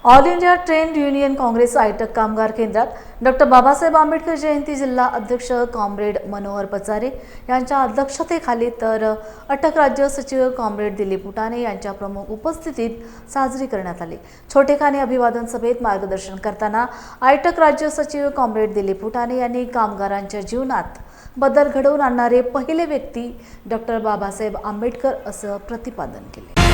All India trade union congress AITUC कामगार केंद्रात doctor Babasaheb Ambedkar जयंती जिल्हा अध्यक्ष कॉम्रेड मनोहर पचारे यांच्या अध्यक्षतेखाली तर अटक राज्य सचिव कॉम्रेड दिलीप उटाणे यांच्या प्रमुख उपस्थितीत साजरी करण्यात आली। छोटेखानी अभिवादन सभेत मार्गदर्शन करताना आयटक राज्य सचिव कॉम्रेड दिलीप उटाणे यांनी कामगारांच्या जीवनात बदल घडवून आणणारे पहिले व्यक्ती डॉक्टर बाबासाहेब आंबेडकर असं प्रतिपादन केले।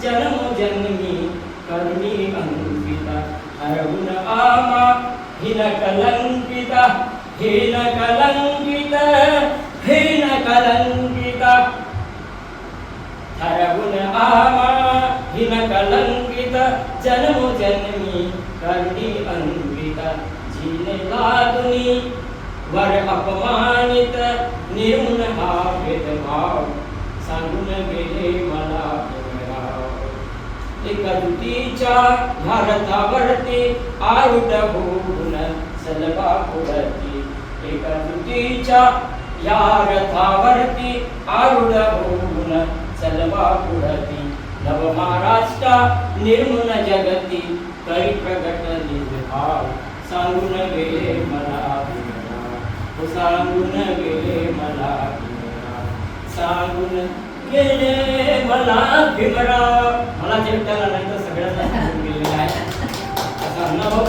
जन्म जन्मी करुणी अंकिता हरवून आमा हिन कलंकिता हिन कलंकिता हिन कलंकिता हरवून आमा हिन कलंकिता जन्म जन्मी करुणी अंकिता जीने लादुनी वर अपमानित निर्मूल हा भेदभाव सांगून गेले मला एका दुतीच्या ह्या रथावरती आरूढ होऊन सलबा पुढती एका दुतीच्या या रथावरती आरूढ होऊन सलबा पुढती नव महाराष्ट्र निर्मूल जगती करी प्रगट निर्भाव सांगून गेले मला सांगून गेले मला सांगून गेले मला भीमराव मला जेवताना नाही तर सगळ्यांना सांगून गेलेलं आहे असा अनुभव